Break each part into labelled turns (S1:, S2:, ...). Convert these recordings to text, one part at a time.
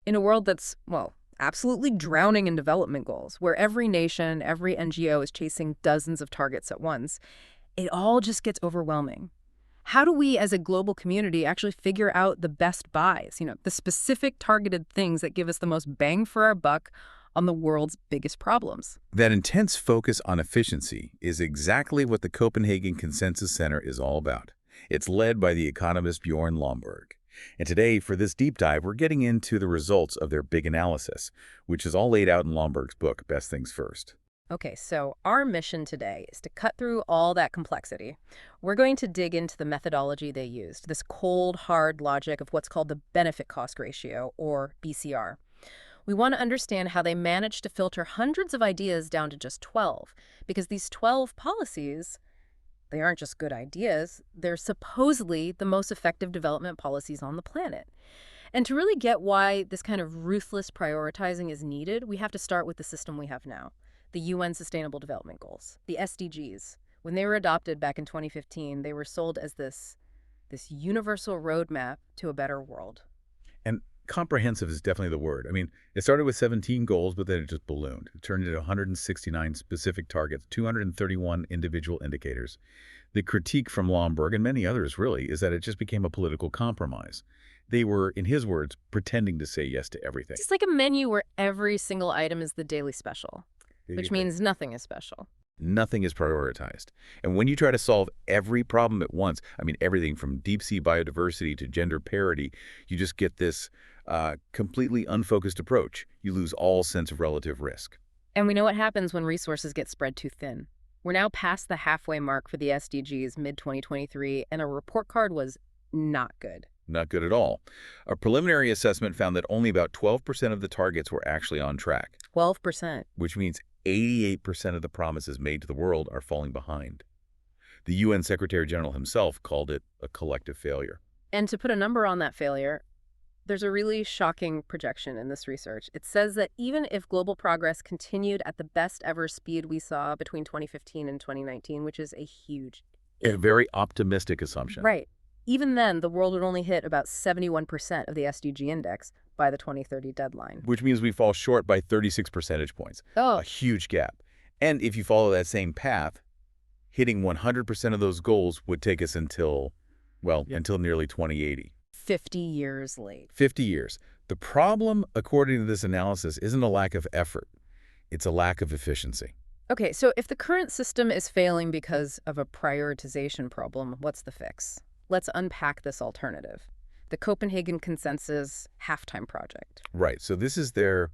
S1: In a world that's, well, absolutely drowning in development goals, where every nation, every NGO is chasing dozens of targets at once, it all just gets overwhelming. How do we as a global community actually figure out the best buys, the specific targeted things that give us the most bang for our buck on the world's biggest problems?
S2: That intense focus on efficiency is exactly what the Copenhagen Consensus Center is all about. It's led by the economist Bjørn Lomborg. And today, for this deep dive, we're getting into the results of their big analysis, which is all laid out in Lomborg's book, Best Things First.
S1: Okay, so our mission today is to cut through all that complexity. We're going to dig into the methodology they used, this cold, hard logic of what's called the benefit-cost ratio, or BCR. We want to understand how they managed to filter hundreds of ideas down to just 12, because these 12 policies, they aren't just good ideas, they're supposedly the most effective development policies on the planet. And to really get why this kind of ruthless prioritizing is needed, we have to start with the system we have now. The UN Sustainable Development Goals, the SDGs. When they were adopted back in 2015, they were sold as this universal roadmap to a better world.
S2: And comprehensive is definitely the word. I mean, it started with 17 goals, but then it just ballooned. It turned into 169 specific targets, 231 individual indicators. The critique from Lomborg, and many others really, is that it just became a political compromise. They were, in his words, pretending to say yes to everything.
S1: It's like a menu where every single item is the daily special. Which means nothing is special.
S2: Nothing is prioritized. And when you try to solve every problem at once, I mean, everything from deep-sea biodiversity to gender parity, you just get this completely unfocused approach. You lose all sense of relative risk.
S1: And we know what happens when resources get spread too thin. We're now past the halfway mark for the SDGs mid-2023, and our report card was not good.
S2: Not good at all. A preliminary assessment found that only about 12% of the targets were actually on track.
S1: 12%.
S2: Which means 88% of the promises made to the world are falling behind. The UN Secretary General himself called it a collective failure.
S1: And to put a number on that failure, there's a really shocking projection in this research. It says that even if global progress continued at the best ever speed we saw between 2015 and 2019, which is a huge...
S2: A very optimistic assumption.
S1: Right. Even then, the world would only hit about 71% of the SDG index by the 2030 deadline.
S2: Which means we fall short by 36 percentage points.
S1: Oh.
S2: A huge gap. And if you follow that same path, hitting 100% of those goals would take us until nearly 2080.
S1: 50 years late.
S2: 50 years. The problem, according to this analysis, isn't a lack of effort. It's a lack of efficiency.
S1: Okay, so if the current system is failing because of a prioritization problem, what's the fix? Let's unpack this alternative. The Copenhagen Consensus Halftime Project.
S2: Right. So this is their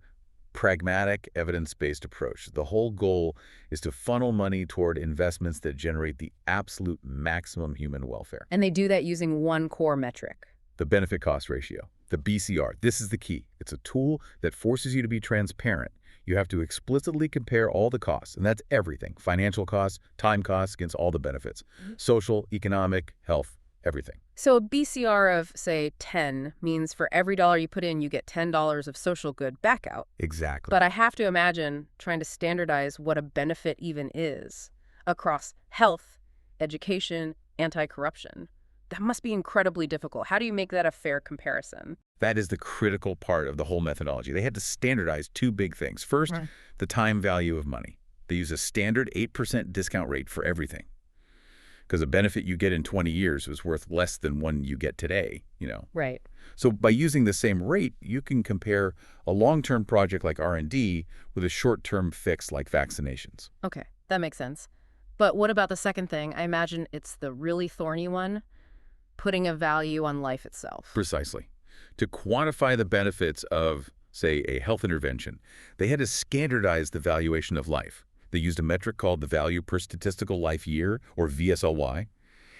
S2: pragmatic, evidence-based approach. The whole goal is to funnel money toward investments that generate the absolute maximum human welfare.
S1: And they do that using one core metric.
S2: The benefit-cost ratio, the BCR. This is the key. It's a tool that forces you to be transparent. You have to explicitly compare all the costs, and that's everything. Financial costs, time costs against all the benefits. Social, economic, health, everything.
S1: So a BCR of, say, 10 means for every dollar you put in, you get $10 of social good back out.
S2: Exactly.
S1: But I have to imagine trying to standardize what a benefit even is across health, education, anti-corruption. That must be incredibly difficult. How do you make that a fair comparison?
S2: That is the critical part of the whole methodology. They had to standardize two big things. First, the time value of money. They use a standard 8% discount rate for everything. Because a benefit you get in 20 years was worth less than one you get today,
S1: Right.
S2: So by using the same rate, you can compare a long-term project like R&D with a short-term fix like vaccinations.
S1: Okay, that makes sense. But what about the second thing? I imagine it's the really thorny one, putting a value on life itself.
S2: Precisely. To quantify the benefits of, say, a health intervention, they had to standardize the valuation of life. They used a metric called the value per statistical life year, or VSLY,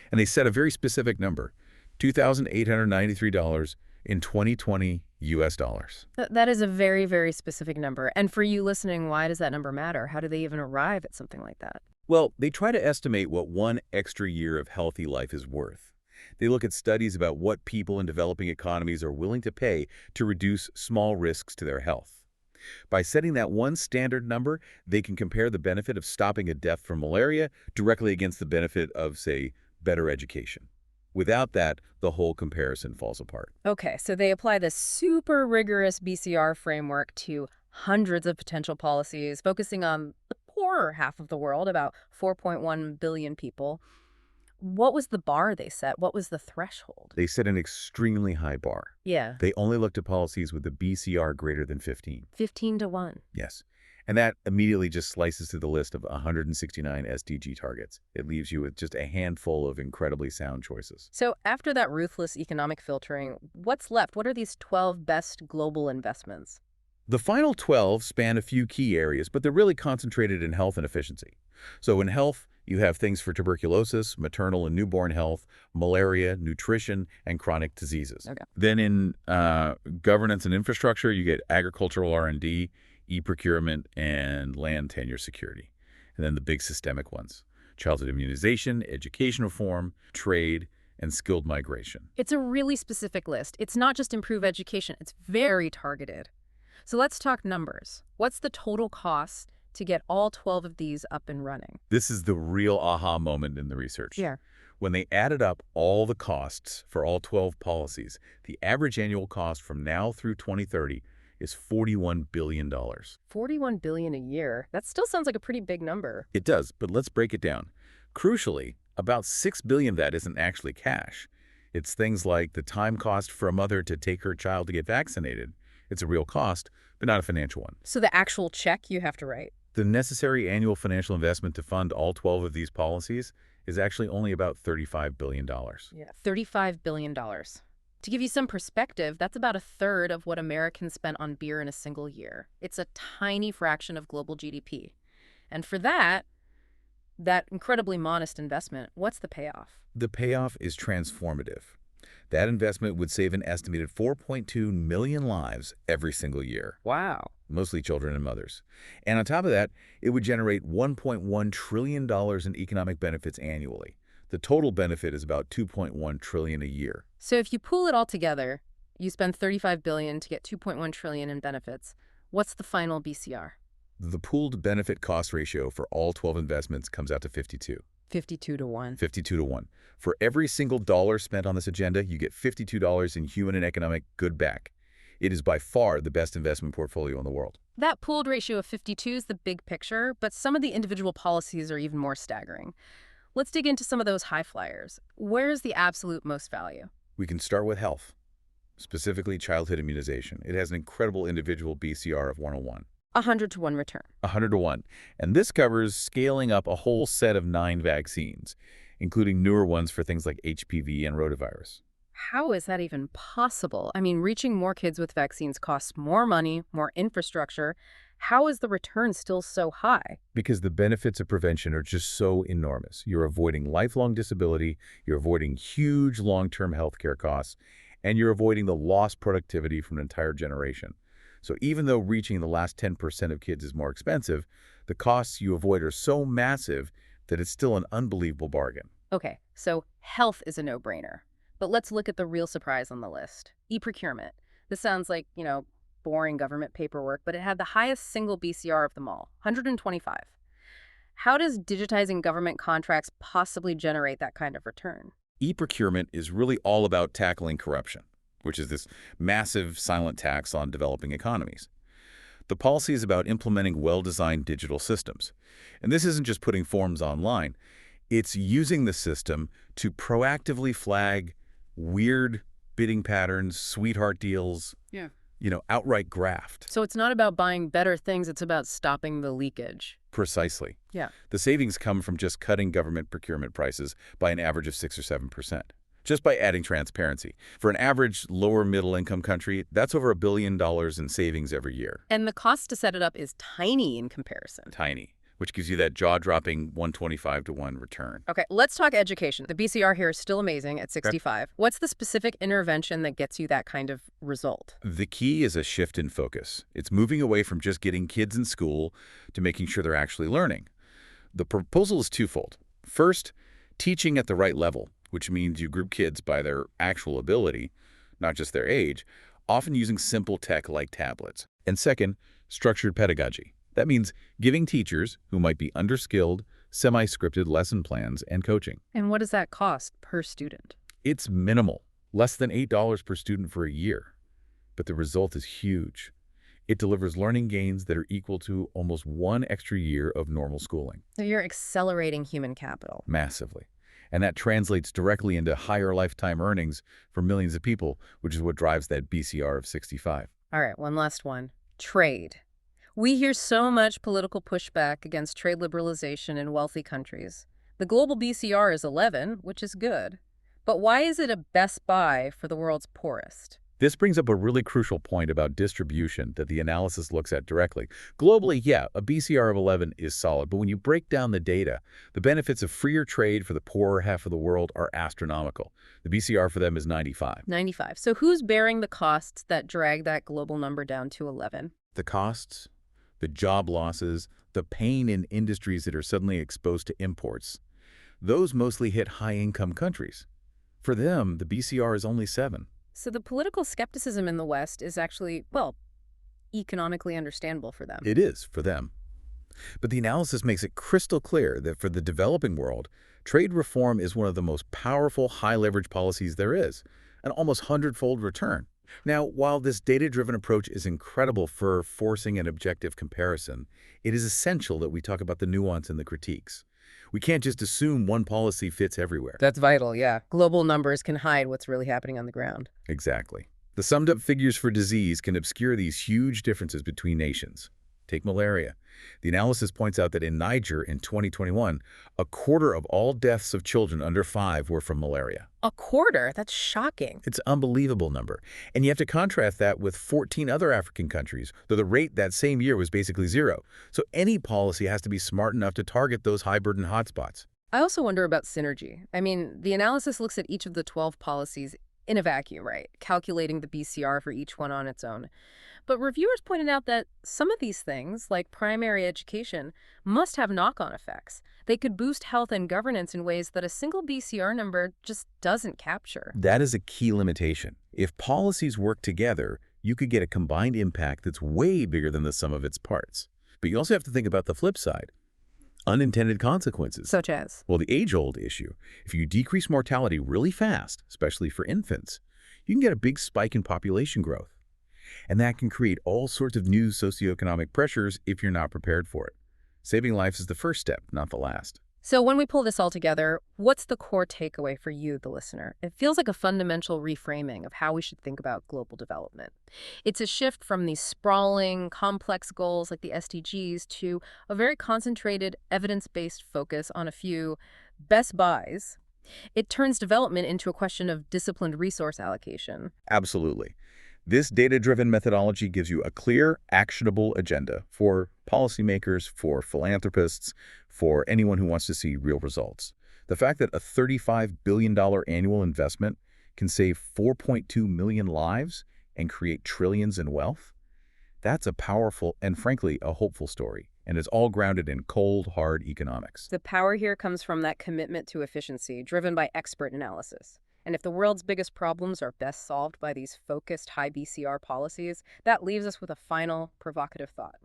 S2: and they set a very specific number, $2,893 in 2020 US dollars.
S1: That is a very, very specific number. And for you listening, why does that number matter? How do they even arrive at something like that?
S2: Well, they try to estimate what one extra year of healthy life is worth. They look at studies about what people in developing economies are willing to pay to reduce small risks to their health. By setting that one standard number, they can compare the benefit of stopping a death from malaria directly against the benefit of, say, better education. Without that, the whole comparison falls apart.
S1: Okay, so they apply this super rigorous BCR framework to hundreds of potential policies, focusing on the poorer half of the world, about 4.1 billion people. What was the bar they set? What was the threshold?
S2: They set an extremely high bar.
S1: Yeah,
S2: They only looked at policies with the BCR greater than 15.
S1: 15 to 1.
S2: Yes. And that immediately just slices through the list of 169 SDG targets. It leaves you with just a handful of incredibly sound choices.
S1: So after that ruthless economic filtering, what's left? What are these 12 best global investments?
S2: The final 12 span a few key areas, but they're really concentrated in health and efficiency. So in health, you have things for tuberculosis, maternal and newborn health, malaria, nutrition, and chronic diseases.
S1: Okay.
S2: Then in governance and infrastructure, you get agricultural R&D, e-procurement, and land tenure security. And then the big systemic ones: childhood immunization, education reform, trade, and skilled migration.
S1: It's a really specific list. It's not just improve education. It's very targeted. So let's talk numbers. What's the total cost to get all 12 of these up and running?
S2: This is the real aha moment in the research.
S1: Yeah.
S2: When they added up all the costs for all 12 policies, the average annual cost from now through 2030 is $41 billion.
S1: 41 billion a year. That still sounds like a pretty big number.
S2: It does, but let's break it down. Crucially, about $6 billion of that isn't actually cash. It's things like the time cost for a mother to take her child to get vaccinated. It's a real cost, but not a financial one.
S1: So the actual check you have to write.
S2: The necessary annual financial investment to fund all 12 of these policies is actually only about $35 billion.
S1: Yeah. $35 billion. To give you some perspective, that's about a third of what Americans spent on beer in a single year. It's a tiny fraction of global GDP. And for that incredibly modest investment, what's the payoff?
S2: The payoff is transformative. That investment would save an estimated 4.2 million lives every single year,
S1: Wow.
S2: mostly children and mothers. And on top of that, it would generate $1.1 trillion in economic benefits annually. The total benefit is about $2.1 trillion a year.
S1: So if you pool it all together, you spend $35 billion to get $2.1 trillion in benefits. What's the final BCR?
S2: The pooled benefit cost ratio for all 12 investments comes out to 52.
S1: 52 to 1.
S2: 52 to 1. For every single dollar spent on this agenda, you get $52 in human and economic good back. It is by far the best investment portfolio in the world.
S1: That pooled ratio of 52 is the big picture, but some of the individual policies are even more staggering. Let's dig into some of those high flyers. Where's the absolute most value?
S2: We can start with health, specifically childhood immunization. It has an incredible individual BCR of 101.
S1: 100 to 1 return.
S2: 100 to 1. And this covers scaling up a whole set of 9 vaccines, including newer ones for things like HPV and rotavirus.
S1: How is that even possible? I mean, reaching more kids with vaccines costs more money, more infrastructure. How is the return still so high?
S2: Because the benefits of prevention are just so enormous. You're avoiding lifelong disability, you're avoiding huge long-term healthcare costs, and you're avoiding the lost productivity from an entire generation. So even though reaching the last 10% of kids is more expensive, the costs you avoid are so massive that it's still an unbelievable bargain.
S1: Okay, so health is a no-brainer. But let's look at the real surprise on the list. E-procurement. This sounds like, boring government paperwork, but it had the highest single BCR of them all, 125. How does digitizing government contracts possibly generate that kind of return?
S2: E-procurement is really all about tackling corruption, which is this massive silent tax on developing economies. The policy is about implementing well-designed digital systems. And this isn't just putting forms online. It's using the system to proactively flag weird bidding patterns, sweetheart deals, outright graft.
S1: So it's not about buying better things, it's about stopping the leakage.
S2: Precisely.
S1: Yeah.
S2: The savings come from just cutting government procurement prices by an average of 6 or 7%. Just by adding transparency. For an average lower middle income country, that's over $1 billion in savings every year.
S1: And the cost to set it up is tiny in comparison.
S2: Tiny, which gives you that jaw-dropping 125 to 1 return.
S1: Okay, let's talk education. The BCR here is still amazing at 65. What's the specific intervention that gets you that kind of result?
S2: The key is a shift in focus. It's moving away from just getting kids in school to making sure they're actually learning. The proposal is twofold. First, teaching at the right level, which means you group kids by their actual ability, not just their age, often using simple tech like tablets. And second, structured pedagogy. That means giving teachers, who might be underskilled, semi-scripted lesson plans and coaching.
S1: And what does that cost per student?
S2: It's minimal, less than $8 per student for a year. But the result is huge. It delivers learning gains that are equal to almost one extra year of normal schooling.
S1: So you're accelerating human capital.
S2: Massively. And that translates directly into higher lifetime earnings for millions of people, which is what drives that BCR of 65.
S1: All right, one last one. Trade. We hear so much political pushback against trade liberalization in wealthy countries. The global BCR is 11, which is good. But why is it a best buy for the world's poorest?
S2: This brings up a really crucial point about distribution that the analysis looks at directly. Globally, yeah, a BCR of 11 is solid, but when you break down the data, the benefits of freer trade for the poorer half of the world are astronomical. The BCR for them is 95.
S1: 95. So who's bearing the costs that drag that global number down to 11?
S2: The costs, the job losses, the pain in industries that are suddenly exposed to imports, those mostly hit high-income countries. For them, the BCR is only 7.
S1: So the political skepticism in the West is actually, well, economically understandable for them.
S2: It is for them. But the analysis makes it crystal clear that for the developing world, trade reform is one of the most powerful high-leverage policies there is, an almost hundredfold return. Now, while this data-driven approach is incredible for forcing an objective comparison, it is essential that we talk about the nuance and the critiques. We can't just assume one policy fits everywhere.
S1: That's vital, yeah. Global numbers can hide what's really happening on the ground.
S2: Exactly. The summed-up figures for disease can obscure these huge differences between nations. Take malaria. The analysis points out that in Niger in 2021, a quarter of all deaths of children under 5 were from malaria.
S1: A quarter? That's shocking.
S2: It's an unbelievable number. And you have to contrast that with 14 other African countries, though the rate that same year was basically 0. So any policy has to be smart enough to target those high-burden hotspots.
S1: I also wonder about synergy. I mean, the analysis looks at each of the 12 policies in a vacuum, right? Calculating the BCR for each one on its own. But reviewers pointed out that some of these things, like primary education, must have knock-on effects. They could boost health and governance in ways that a single BCR number just doesn't capture.
S2: That is a key limitation. If policies work together, you could get a combined impact that's way bigger than the sum of its parts. But you also have to think about the flip side. Unintended consequences.
S1: Such as?
S2: Well, the age-old issue. If you decrease mortality really fast, especially for infants, you can get a big spike in population growth. And that can create all sorts of new socioeconomic pressures if you're not prepared for it. Saving lives is the first step, not the last.
S1: So when we pull this all together, what's the core takeaway for you, the listener? It feels like a fundamental reframing of how we should think about global development. It's a shift from these sprawling, complex goals like the SDGs to a very concentrated, evidence-based focus on a few best buys. It turns development into a question of disciplined resource allocation.
S2: Absolutely. This data-driven methodology gives you a clear, actionable agenda for policymakers, for philanthropists, for anyone who wants to see real results. The fact that a $35 billion annual investment can save 4.2 million lives and create trillions in wealth, that's a powerful and, frankly, a hopeful story. And it's all grounded in cold, hard economics.
S1: The power here comes from that commitment to efficiency, driven by expert analysis. And if the world's biggest problems are best solved by these focused high BCR policies, that leaves us with a final provocative thought.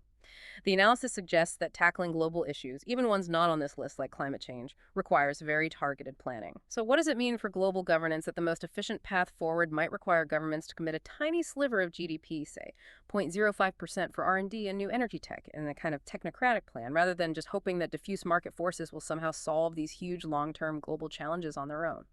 S1: The analysis suggests that tackling global issues, even ones not on this list like climate change, requires very targeted planning. So what does it mean for global governance that the most efficient path forward might require governments to commit a tiny sliver of GDP, say 0.05% for R&D and new energy tech in a kind of technocratic plan, rather than just hoping that diffuse market forces will somehow solve these huge long-term global challenges on their own?